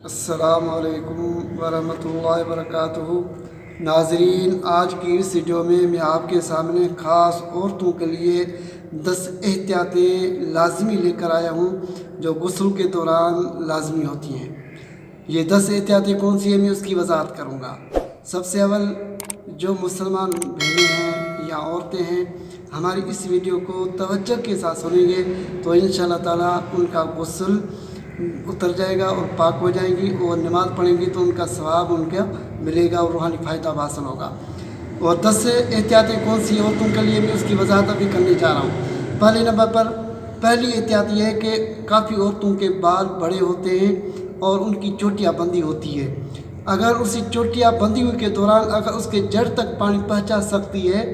अस्सलाम वालेकुम वरहमतुल्लाहि वबरकातुहू। नाज़रीन, आज की इस वीडियो में मैं आपके सामने ख़ास औरतों के लिए 10 एहतियातें लाजमी लेकर आया हूँ जो गुस्ल के दौरान लाजमी होती हैं। ये 10 एहतियातें कौन सी हैं, मैं उसकी वजाहत करूँगा। सबसे अव्वल, जो मुसलमान बहनें हैं या औरतें हैं, हमारी इस वीडियो को तवज्जो के साथ सुनेंगे तो इंशाअल्लाह ताला उनका गुस्ल उतर जाएगा और पाक हो जाएंगी और नमाज़ पढ़ेंगी तो उनका सवाब उनका मिलेगा और रूहानी फ़ायदा हासिल होगा। और 10 एहतियातें कौन सी औरतों के लिए, मैं उसकी वजाहत अभी करने जा रहा हूँ। पहले नंबर पर पहली एहतियात यह है कि काफ़ी औरतों के बाल बड़े होते हैं और उनकी चोटियाँ बंदी होती है। अगर उसी चोटियाँ बंदी हुई के दौरान अगर उसके जड़ तक पानी पहुँचा सकती है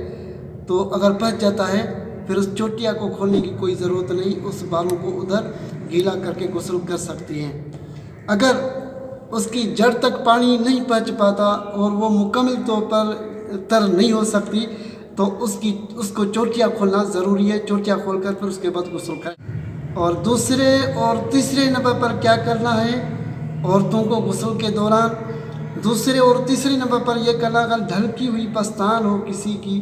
तो अगर पहुँच जाता है फिर उस चोटिया को खोलने की कोई ज़रूरत नहीं, उस बालों को उधर गीला करके गुस्ल कर सकती हैं। अगर उसकी जड़ तक पानी नहीं पहुँच पाता और वो मुकम्मल तौर पर तर नहीं हो सकती तो उसको चोटिया खोलना ज़रूरी है। चोटिया खोलकर फिर उसके बाद गुस्ल करें। और दूसरे और तीसरे नंबर पर क्या करना है औरतों को गुस्ल के दौरान, दूसरे और तीसरे नंबर पर यह करना, अगर ढलकी हुई पस्तान हो किसी की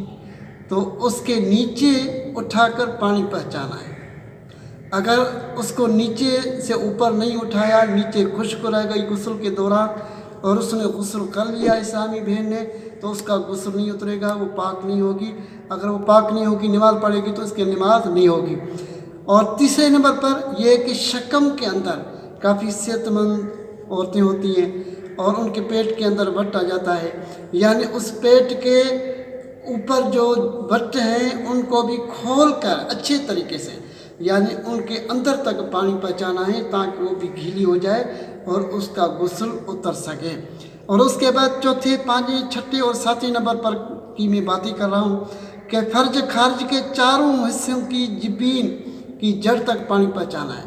तो उसके नीचे उठाकर पानी पहुँचाना है। अगर उसको नीचे से ऊपर नहीं उठाया, नीचे खुश्क रह गई गुस्ल के दौरान और उसने गुस्ल कर लिया इस्लामी बहन ने, तो उसका गुस्ल नहीं उतरेगा, वो पाक नहीं होगी। अगर वो पाक नहीं होगी, नमाज़ पढ़ेगी तो उसकी नमाज नहीं होगी। और तीसरे नंबर पर यह है कि शकम के अंदर काफ़ी सेहतमंद औरतें होती हैं और उनके पेट के अंदर वट आ जाता है, यानी उस पेट के ऊपर जो वट हैं उनको भी खोल कर अच्छे तरीके से, यानी उनके अंदर तक पानी पहुँचाना है ताकि वो भी गीली हो जाए और उसका गुस्ल उतर सके। और उसके बाद चौथे, पाँचवें, छठे और सातवें नंबर पर की मैं बातें कर रहा हूँ कि फर्ज खारिज के चारों हिस्सों की जबीन की जड़ तक पानी पहुँचाना है,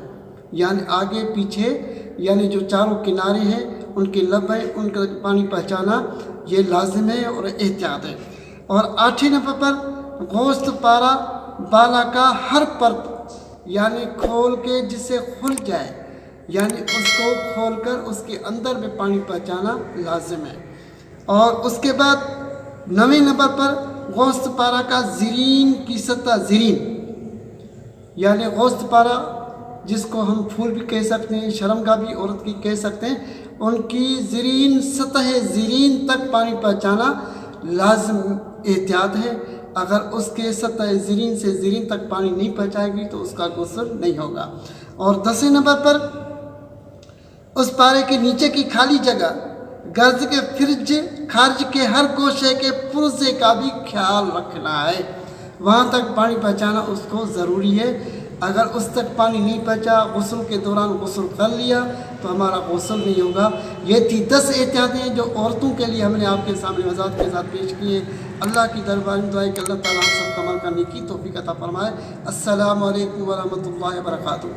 यानी आगे पीछे, यानी जो चारों किनारे हैं उनके लब हैं उनका पानी पहुँचाना ये लाजिम है और एहतियात है। और आठवें नंबर पर गोश्त पारा बाला का हर परत यानी खोल के जिससे खुल जाए, यानी उसको खोलकर उसके अंदर में पानी पहुँचाना लाजिम है। और उसके बाद 9वें नंबर पर गोश्त पारा का ज़रीन की सतह, ज़रीन यानी गोश्त पारा जिसको हम फूल भी कह सकते हैं, शर्मगाह भी औरत की कह सकते हैं, उनकी ज़रीन सतह ज़रीन तक पानी पहुँचाना लाजिम एहतियात है। अगर उसके सतह ज़रीन से ज़रीन तक पानी नहीं पहुँचाएगी तो उसका गुस्ल नहीं होगा। और 10वें नंबर पर उस पारे के नीचे की खाली जगह गर्ज के फिर्ज खारिज के हर गोशे के पुर्जे का भी ख्याल रखना है, वहाँ तक पानी पहुँचाना उसको ज़रूरी है। अगर उस तक पानी नहीं पहुँचा, गुस्ल के दौरान गुस्ल कर लिया तो हमारा गुस्ल नहीं होगा। ये थी 10 एहतियातें जो औरतों के लिए हमने आपके सामने वजाहत के साथ पेश की हैं। अल्लाह की दरबार में दुआ है कि अल्लाह ताला हम सब कमल करने की तौफीक अता फरमाए। अस्सलामु अलैकुम व रहमतुल्लाहि व बरकातुहू।